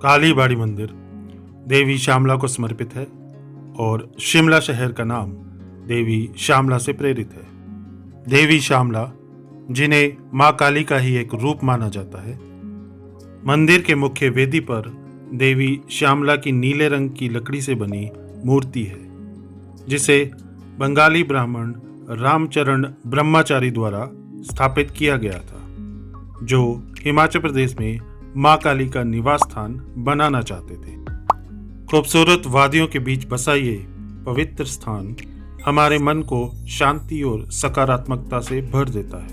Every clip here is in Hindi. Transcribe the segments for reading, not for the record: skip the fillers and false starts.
कालीबाड़ी मंदिर देवी श्यामला को समर्पित है और शिमला शहर का नाम देवी श्यामला से प्रेरित है। देवी श्यामला, जिन्हें मां काली का ही एक रूप माना जाता है, मंदिर के मुख्य वेदी पर देवी श्यामला की नीले रंग की लकड़ी से बनी मूर्ति है, जिसे बंगाली ब्राह्मण रामचरण ब्रह्मचारी द्वारा स्थापित किया गया था, जो हिमाचल प्रदेश में मां काली का निवास स्थान बनाना चाहते थे। खूबसूरत वादियों के बीच बसा ये पवित्र स्थान हमारे मन को शांति और सकारात्मकता से भर देता है।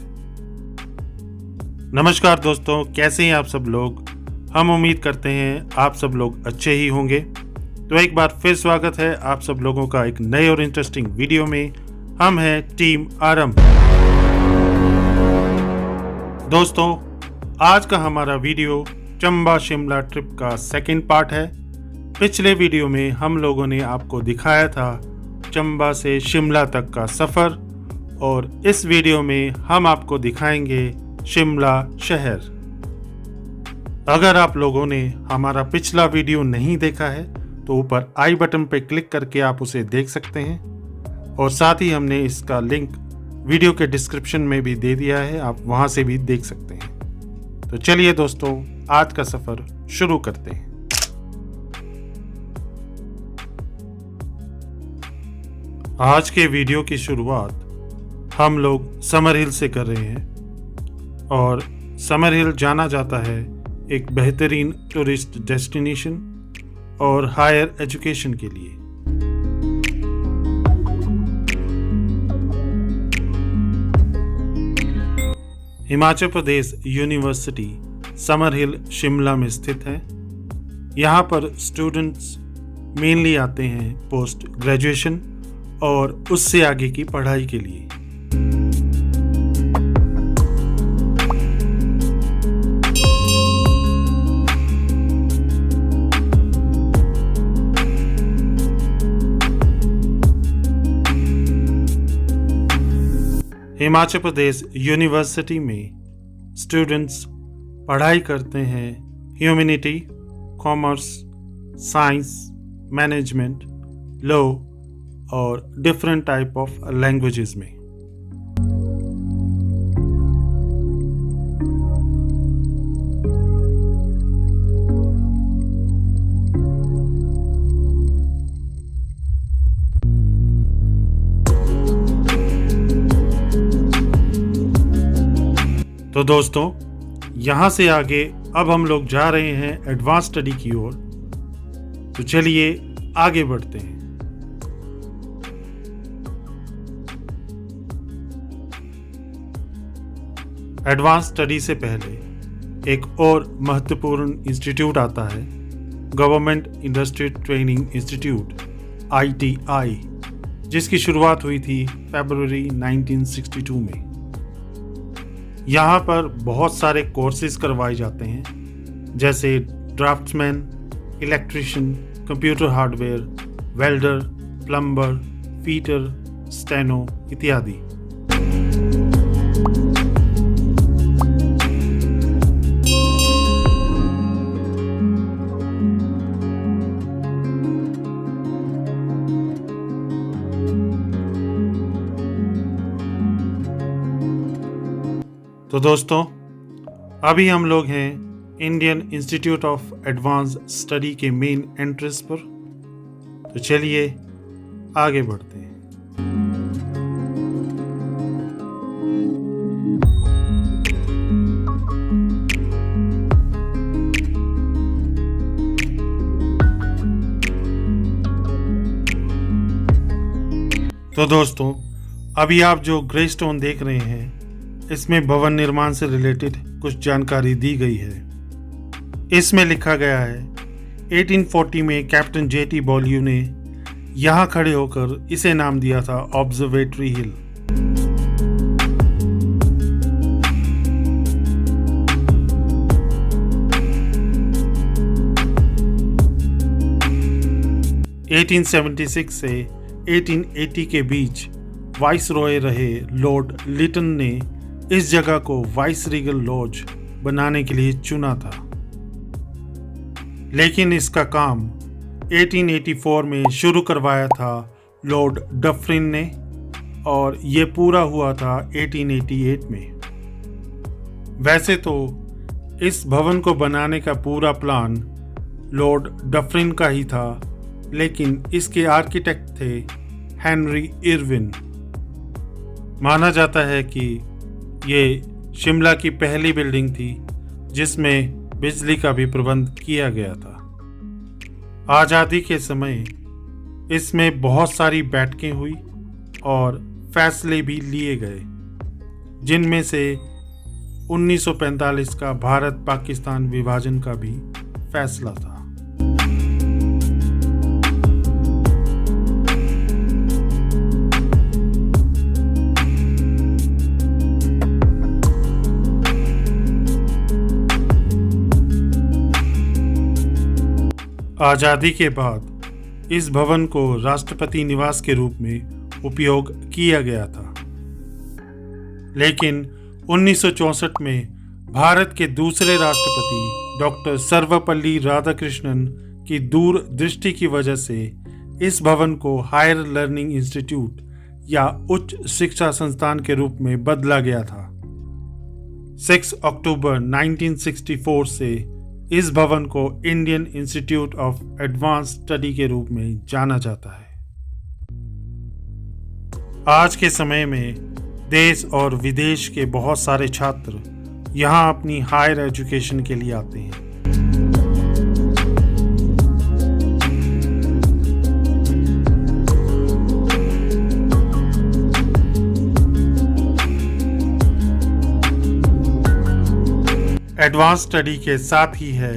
नमस्कार दोस्तों, कैसे हैं आप सब लोग? हम उम्मीद करते हैं आप सब लोग अच्छे ही होंगे। तो एक बार फिर स्वागत है आप सब लोगों का एक नए और इंटरेस्टिंग वीडियो में। हम हैं टीम आरंभ। दोस्तों, आज का हमारा वीडियो चंबा शिमला ट्रिप का सेकंड पार्ट है। पिछले वीडियो में हम लोगों ने आपको दिखाया था चंबा से शिमला तक का सफ़र, और इस वीडियो में हम आपको दिखाएंगे शिमला शहर। अगर आप लोगों ने हमारा पिछला वीडियो नहीं देखा है तो ऊपर आई बटन पर क्लिक करके आप उसे देख सकते हैं, और साथ ही हमने इसका लिंक वीडियो के डिस्क्रिप्शन में भी दे दिया है, आप वहां से भी देख सकते हैं। तो चलिए दोस्तों, आज का सफ़र शुरू करते हैं। आज के वीडियो की शुरुआत हम लोग समर हिल से कर रहे हैं, और समर हिल जाना जाता है एक बेहतरीन टूरिस्ट डेस्टिनेशन और हायर एजुकेशन के लिए। हिमाचल प्रदेश यूनिवर्सिटी समर हिल शिमला में स्थित है। यहाँ पर स्टूडेंट्स मेनली आते हैं पोस्ट ग्रेजुएशन और उससे आगे की पढ़ाई के लिए। हिमाचल प्रदेश यूनिवर्सिटी में स्टूडेंट्स पढ़ाई करते हैं humanity, commerce, science, management, law और डिफरेंट टाइप ऑफ लैंग्वेजेस में। तो दोस्तों, यहाँ से आगे अब हम लोग जा रहे हैं एडवांस स्टडी की ओर। तो चलिए आगे बढ़ते हैं। एडवांस स्टडी से पहले एक और महत्वपूर्ण इंस्टीट्यूट आता है, government industry training institute ITI, जिसकी शुरुआत हुई थी फरवरी 1962 में। यहाँ पर बहुत सारे कोर्सेज करवाए जाते हैं, जैसे draughtsman, electrician, computer hardware, welder, plumber, fitter, steno इत्यादि। तो दोस्तों, अभी हम लोग हैं Indian institute of advance study के मेन एंट्रेंस पर। तो चलिए आगे बढ़ते हैं। तो दोस्तों, अभी आप जो ग्रे स्टोन देख रहे हैं, इसमें भवन निर्माण से रिलेटेड कुछ जानकारी दी गई है। इसमें लिखा गया है 1840 में कैप्टन JT बॉलियू ने यहाँ खड़े होकर इसे नाम दिया था ऑब्जर्वेटरी हिल। (1876) से 1880 के बीच वाइसरॉय रहे लॉर्ड लिटन ने इस जगह को वाइसरीगल लॉज बनाने के लिए चुना था। लेकिन इसका काम 1884 में शुरू करवाया था लॉर्ड डफरिन ने और ये पूरा हुआ था 1888 में। वैसे तो इस भवन को बनाने का पूरा प्लान लॉर्ड डफरिन का ही था, लेकिन इसके आर्किटेक्ट थे हेनरी इरविन। माना जाता है कि ये शिमला की पहली बिल्डिंग थी जिसमें बिजली का भी प्रबंध किया गया था। आज़ादी के समय इसमें बहुत सारी बैठकें हुई और फैसले भी लिए गए, जिनमें से 1945 का भारत पाकिस्तान विभाजन का भी फैसला था। आज़ादी के बाद इस भवन को राष्ट्रपति निवास के रूप में उपयोग किया गया था, लेकिन 1964 में भारत के दूसरे राष्ट्रपति डॉक्टर सर्वपल्ली राधाकृष्णन की दूरदृष्टि की वजह से इस भवन को हायर लर्निंग इंस्टीट्यूट या उच्च शिक्षा संस्थान के रूप में बदला गया था। 6 अक्टूबर 1964 से इस भवन को Indian institute of advance study के रूप में जाना जाता है। आज के समय में देश और विदेश के बहुत सारे छात्र यहाँ अपनी हायर एजुकेशन के लिए आते हैं। एडवांस स्टडी के साथ ही है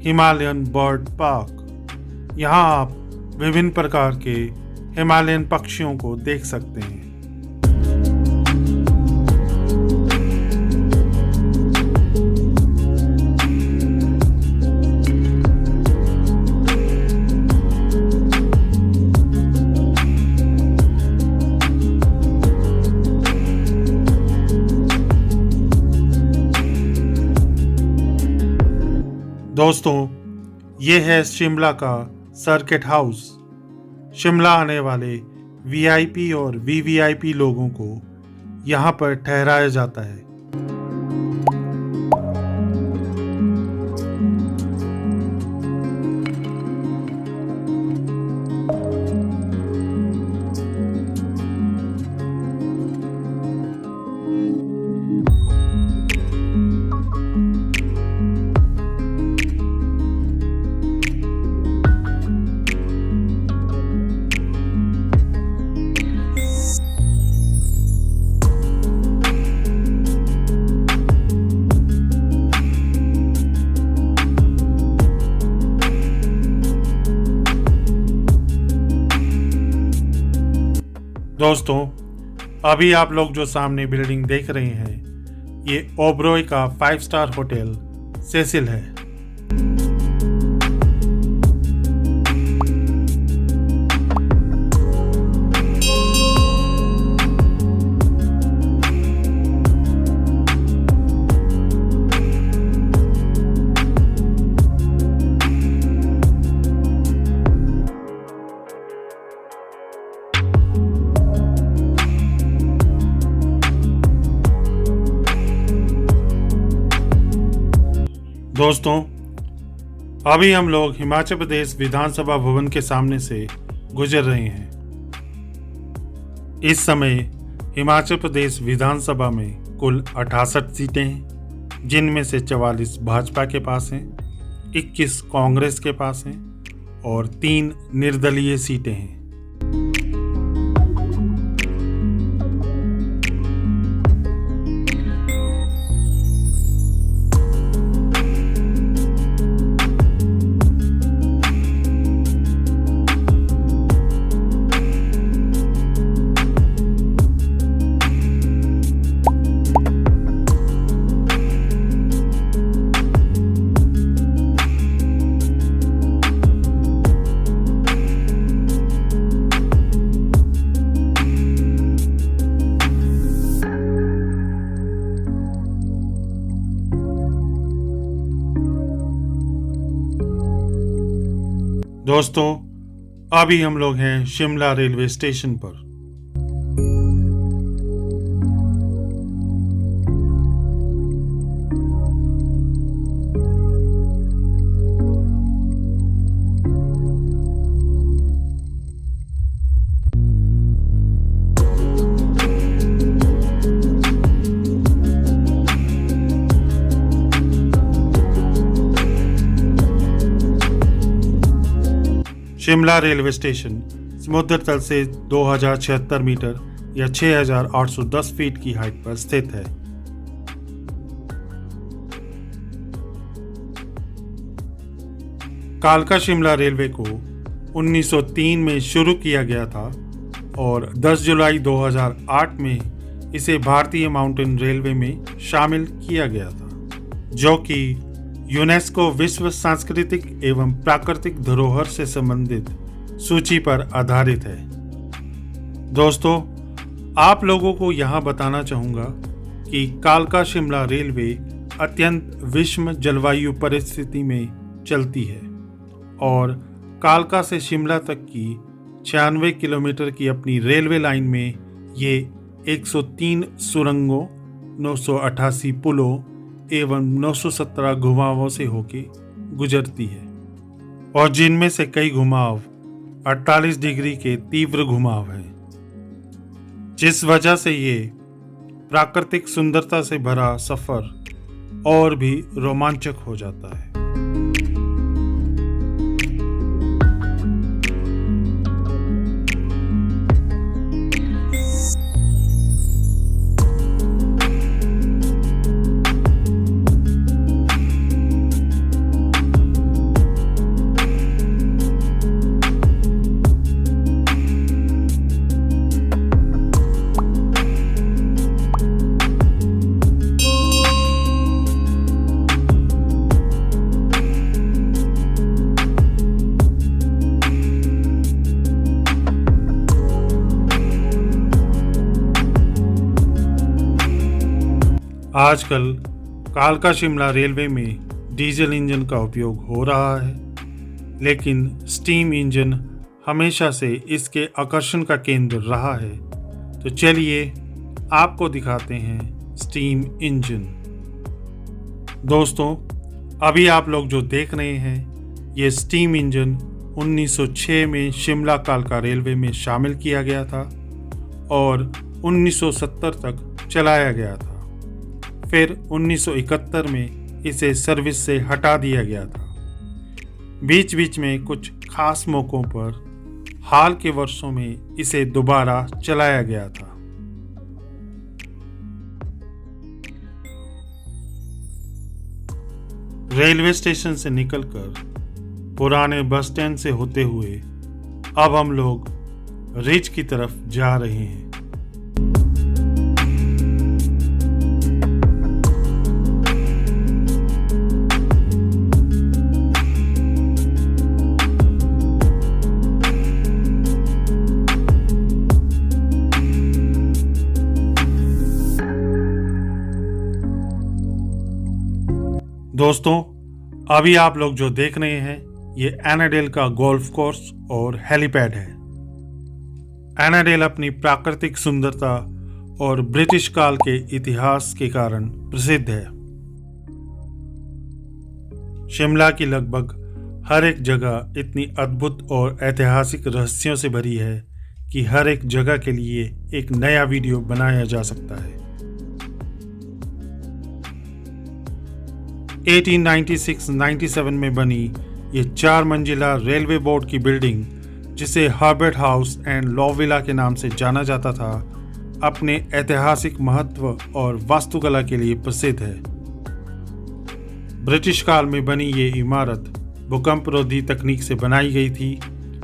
हिमालयन बर्ड पार्क। यहाँ आप विभिन्न प्रकार के हिमालयन पक्षियों को देख सकते हैं। दोस्तों, ये है शिमला का सर्किट हाउस। शिमला आने वाले वीआईपी और वीवीआईपी लोगों को यहाँ पर ठहराया जाता है। दोस्तों, अभी आप लोग जो सामने बिल्डिंग देख रहे हैं, ये ओबरॉय का 5 स्टार होटल सेसिल है। दोस्तों, अभी हम लोग हिमाचल प्रदेश विधानसभा भवन के सामने से गुजर रहे हैं। इस समय हिमाचल प्रदेश विधानसभा में कुल 68 सीटें हैं, जिनमें से 44 भाजपा के पास हैं, 21 कांग्रेस के पास हैं और 3 निर्दलीय सीटें हैं। दोस्तों, अभी हम लोग हैं शिमला रेलवे स्टेशन पर। शिमला रेलवे स्टेशन समुद्र तल से 2076 मीटर या 6810 फीट की हाइट पर स्थित है। कालका शिमला रेलवे को 1903 में शुरू किया गया था और 10 जुलाई 2008 में इसे भारतीय माउंटेन रेलवे में शामिल किया गया था, जो कि यूनेस्को विश्व सांस्कृतिक एवं प्राकृतिक धरोहर से संबंधित सूची पर आधारित है। दोस्तों, आप लोगों को यहाँ बताना चाहूँगा कि कालका शिमला रेलवे अत्यंत विषम जलवायु परिस्थिति में चलती है और कालका से शिमला तक की 96 किलोमीटर की अपनी रेलवे लाइन में ये 103 सुरंगों, 988 पुलों एवं 917 घुमावों से होके गुजरती है और जिनमें से कई घुमाव 48 डिग्री के तीव्र घुमाव हैं, जिस वजह से ये प्राकृतिक सुंदरता से भरा सफर और भी रोमांचक हो जाता है। आजकल कालका शिमला रेलवे में डीजल इंजन का उपयोग हो रहा है, लेकिन स्टीम इंजन हमेशा से इसके आकर्षण का केंद्र रहा है। तो चलिए आपको दिखाते हैं स्टीम इंजन। दोस्तों, अभी आप लोग जो देख रहे हैं ये स्टीम इंजन 1906 में शिमला कालका रेलवे में शामिल किया गया था और 1970 तक चलाया गया था। फिर 1971 में इसे सर्विस से हटा दिया गया था। बीच बीच में कुछ खास मौक़ों पर हाल के वर्षों में इसे दोबारा चलाया गया था। रेलवे स्टेशन से निकलकर पुराने बस स्टैंड से होते हुए अब हम लोग रिज की तरफ जा रहे हैं। दोस्तों, अभी आप लोग जो देख रहे हैं ये एनाडेल का गोल्फ कोर्स और हेलीपैड है। एनाडेल अपनी प्राकृतिक सुंदरता और ब्रिटिश काल के इतिहास के कारण प्रसिद्ध है। शिमला की लगभग हर एक जगह इतनी अद्भुत और ऐतिहासिक रहस्यों से भरी है कि हर एक जगह के लिए एक नया वीडियो बनाया जा सकता है। 1896-97 में बनी ये 4 मंजिला रेलवे बोर्ड की बिल्डिंग, जिसे Herbert house and law villa के नाम से जाना जाता था, अपने ऐतिहासिक महत्व और वास्तुकला के लिए प्रसिद्ध है। ब्रिटिश काल में बनी ये इमारत भूकंपरोधी तकनीक से बनाई गई थी।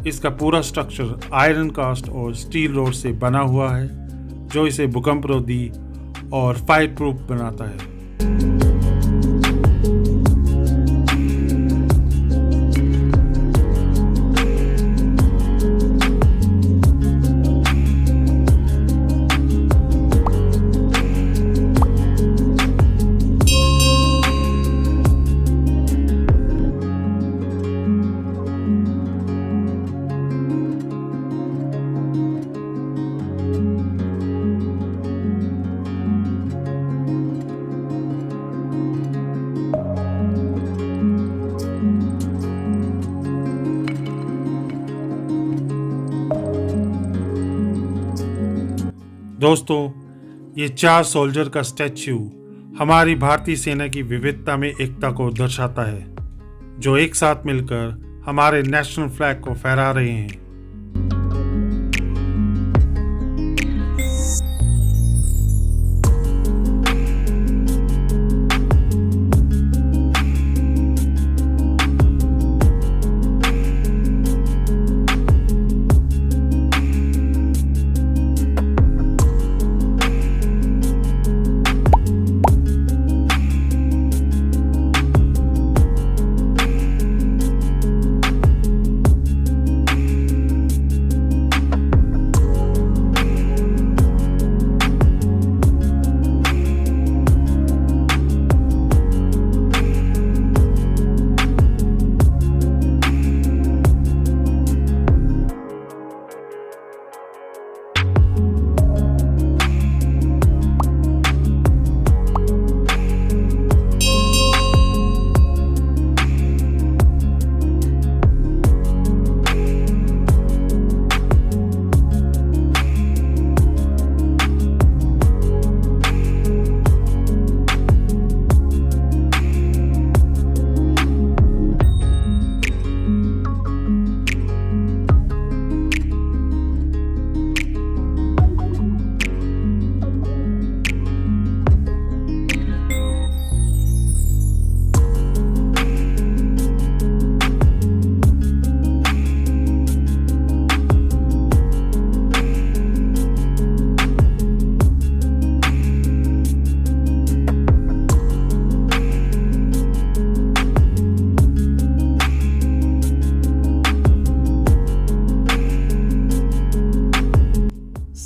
इसका पूरा स्ट्रक्चर आयरन कास्ट और स्टील रोड से बना हुआ है, जो इसे भूकंपरोधी और फायर प्रूफ बनाता है। दोस्तों, ये 4 सोल्जर का स्टैच्यू हमारी भारतीय सेना की विविधता में एकता को दर्शाता है, जो एक साथ मिलकर हमारे नेशनल फ्लैग को फहरा रहे हैं।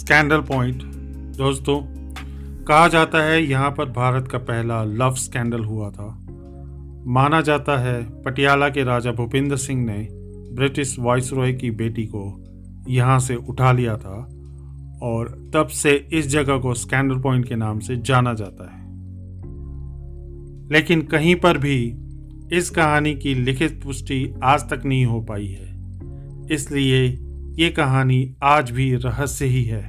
Scandal point. दोस्तों, कहा जाता है यहाँ पर भारत का पहला लव स्कैंडल हुआ था। माना जाता है पटियाला के राजा भूपिंदर सिंह ने ब्रिटिश वाइसरॉय की बेटी को यहाँ से उठा लिया था और तब से इस जगह को स्कैंडल पॉइंट के नाम से जाना जाता है। लेकिन कहीं पर भी इस कहानी की लिखित पुष्टि आज तक नहीं हो पाई है, इसलिए ये कहानी आज भी रहस्य ही है।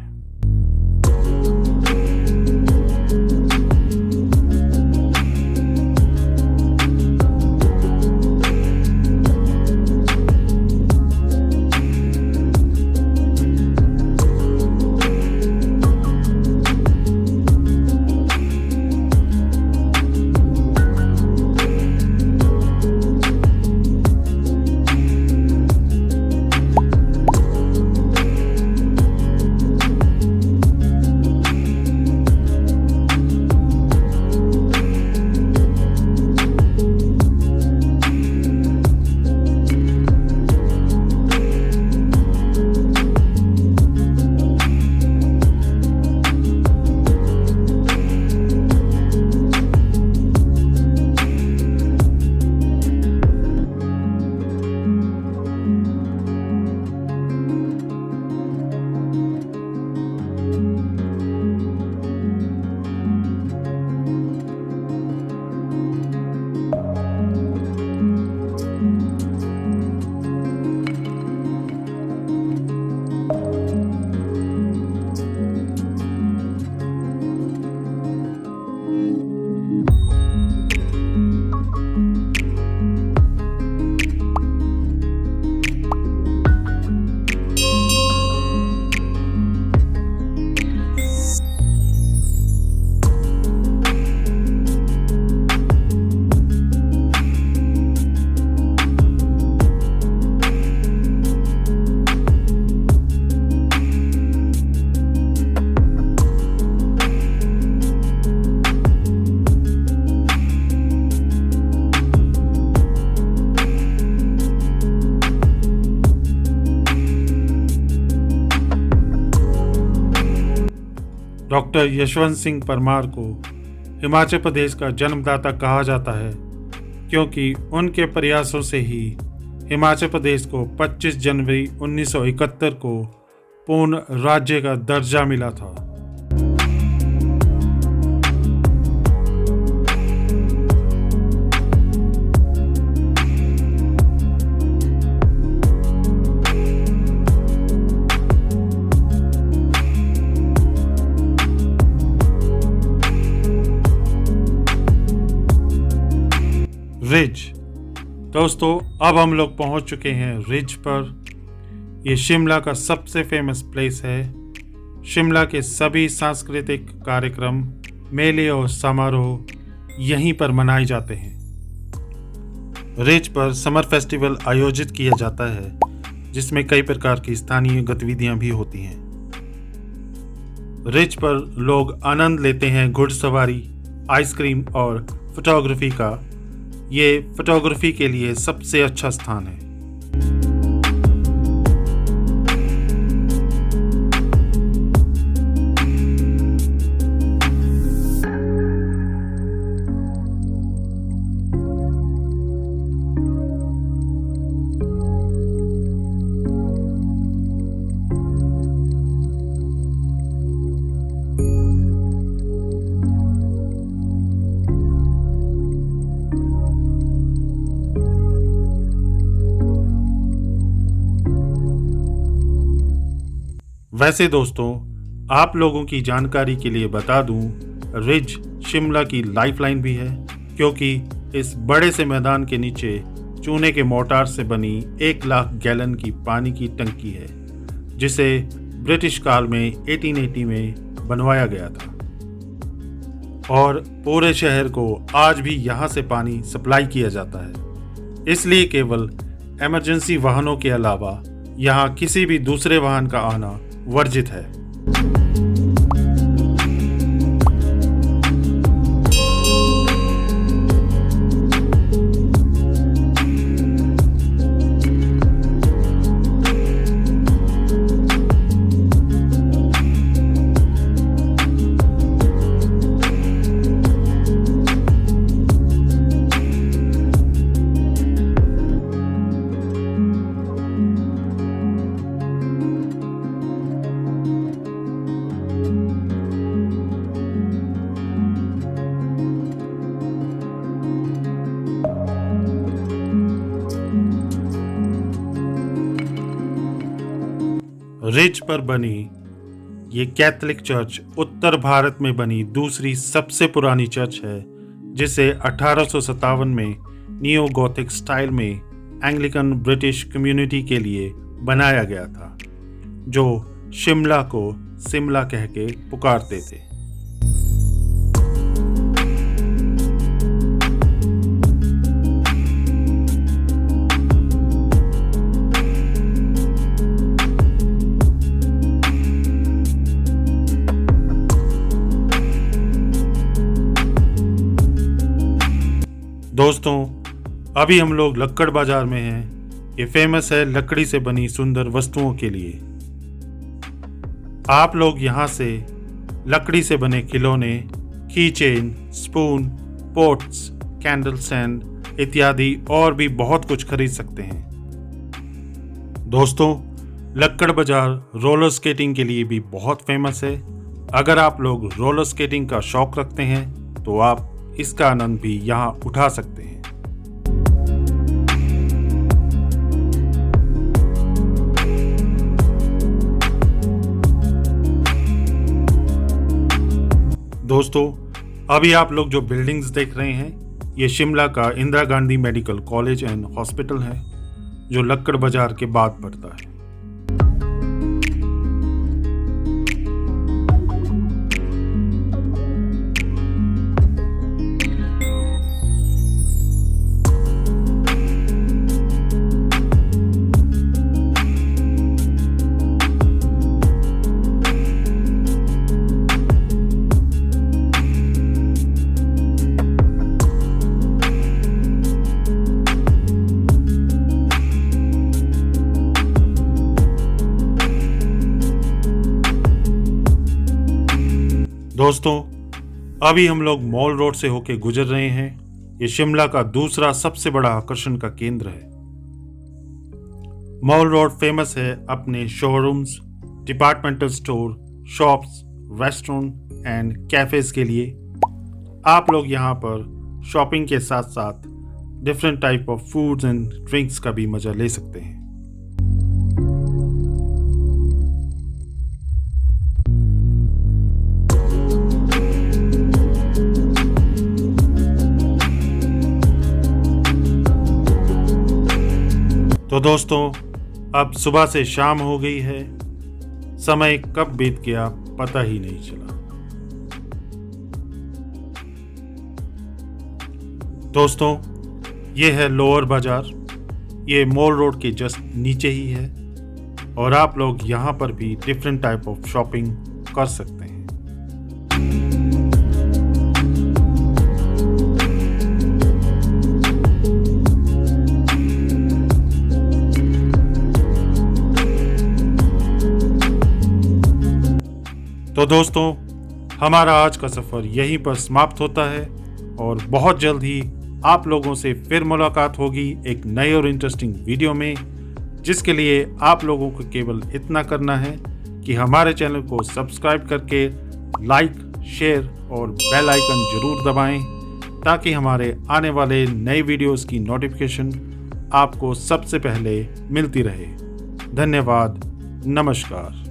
डॉक्टर यशवंत सिंह परमार को हिमाचल प्रदेश का जन्मदाता कहा जाता है, क्योंकि उनके प्रयासों से ही हिमाचल प्रदेश को 25 जनवरी 1971 को पूर्ण राज्य का दर्जा मिला था। रिज। दोस्तों, अब हम लोग पहुंच चुके हैं रिज पर। ये शिमला का सबसे फेमस प्लेस है। शिमला के सभी सांस्कृतिक कार्यक्रम, मेले और समारोह यहीं पर मनाए जाते हैं। रिज पर समर फेस्टिवल आयोजित किया जाता है, जिसमें कई प्रकार की स्थानीय गतिविधियां भी होती हैं। रिज पर लोग आनंद लेते हैं घुड़सवारी, आइसक्रीम और फोटोग्राफी का। ये फोटोग्राफी के लिए सबसे अच्छा स्थान है। वैसे दोस्तों, आप लोगों की जानकारी के लिए बता दूं, रिज शिमला की लाइफलाइन भी है, क्योंकि इस बड़े से मैदान के नीचे चूने के मोर्टार से बनी 1 लाख गैलन की पानी की टंकी है, जिसे ब्रिटिश काल में 1880 में बनवाया गया था। और पूरे शहर को आज भी यहाँ से पानी सप्लाई किया जाता है। इसलिए केवल इमरजेंसी वाहनों के अलावा यहाँ किसी भी दूसरे वाहन का आना वर्जित है। रिज पर बनी ये कैथोलिक चर्च उत्तर भारत में बनी दूसरी सबसे पुरानी चर्च है, जिसे 1857 में नियो गॉथिक स्टाइल में एंग्लिकन ब्रिटिश कम्युनिटी के लिए बनाया गया था, जो शिमला को सिमला कह के पुकारते थे। दोस्तों, अभी हम लोग लक्कड़ बाजार में हैं। ये फेमस है लकड़ी से बनी सुंदर वस्तुओं के लिए। आप लोग यहाँ से लकड़ी से बने खिलौने, keychain, spoon, pots, candle stand इत्यादि और भी बहुत कुछ खरीद सकते हैं। दोस्तों, लक्कड़ बाजार रोलर स्केटिंग के लिए भी बहुत फेमस है। अगर आप लोग रोलर स्केटिंग का शौक रखते हैं तो आप इसका आनंद भी यहाँ उठा सकते हैं। दोस्तों, अभी आप लोग जो बिल्डिंग्स देख रहे हैं, ये शिमला का Indira Gandhi medical college and hospital है, जो लक्कड़ बाजार के बाद पड़ता है। दोस्तों, अभी हम लोग मॉल रोड से होके गुजर रहे हैं। ये शिमला का दूसरा सबसे बड़ा आकर्षण का केंद्र है। मॉल रोड फेमस है अपने showrooms, departmental store, shops, restaurant and cafes के लिए। आप लोग यहाँ पर शॉपिंग के साथ साथ different type of foods and drinks का भी मजा ले सकते हैं। तो दोस्तों, अब सुबह से शाम हो गई है। समय कब बीत गया पता ही नहीं चला। दोस्तों, ये है लोअर बाजार। ये मॉल रोड के जस्ट नीचे ही है और आप लोग यहाँ पर भी डिफरेंट टाइप ऑफ शॉपिंग कर सकते हैं। तो दोस्तों, हमारा आज का सफ़र यहीं पर समाप्त होता है और बहुत जल्द ही आप लोगों से फिर मुलाकात होगी एक नए और इंटरेस्टिंग वीडियो में, जिसके लिए आप लोगों को केवल इतना करना है कि हमारे चैनल को सब्सक्राइब करके लाइक, शेयर और बेल आइकन जरूर दबाएं ताकि हमारे आने वाले नए वीडियोस की नोटिफिकेशन आपको सबसे पहले मिलती रहे। धन्यवाद। नमस्कार।